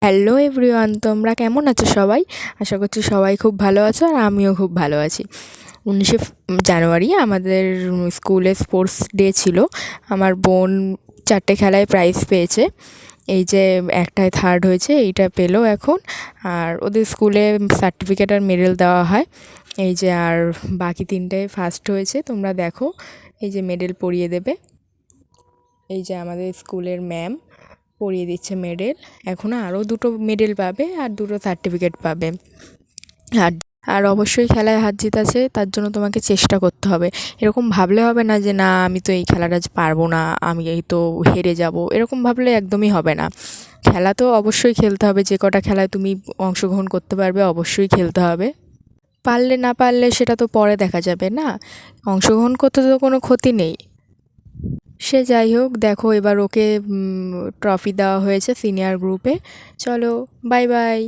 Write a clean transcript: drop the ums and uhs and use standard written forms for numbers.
Hello everyone, তোমরা কেমন আছো সবাই? আশা করছি সবাই খুব ভালো আছো আর আমিও খুব ভালো আছি। 19শে জানুয়ারি আমাদের স্কুলে স্পোর্টস ডে ছিল। আমার বোন 4টে খেলায় প্রাইজ পেয়েছে। এই যে একটায় থার্ড হয়েছে, এইটা পেলো এখন। আর ওদের স্কুলে সার্টিফিকেট আর মেডেল দেওয়া হয়। এই যে আর বাকি 3টায় ফার্স্ট হয়েছে, তোমরা দেখো। এই যে মেডেল পরিয়ে দেবে, এই যে আমাদের স্কুলের ম্যাম পরিয়ে দিচ্ছে মেডেল। এখনও আরও 2টো মেডেল পাবে আর 2টো সার্টিফিকেট পাবে। আর আর অবশ্যই খেলায় হার জিত আছে, তার জন্য তোমাকে চেষ্টা করতে হবে। এরকম ভাবলে হবে না যে না আমি তো এই খেলাটা আজ পারবো না, আমি এই তো হেরে যাব, এরকম ভাবলে একদমই হবে না। খেলা তো অবশ্যই খেলতে হবে, যে কটা খেলায় তুমি অংশগ্রহণ করতে পারবে অবশ্যই খেলতে হবে। পারলে না পারলে সেটা তো পরে দেখা যাবে না, অংশগ্রহণ করতে তো কোনো ক্ষতি নেই। সে যাই হোক, দেখো এবার ওকে ট্রফি দেওয়া হয়েছে সিনিয়র গ্রুপে। চলো, বাই বাই।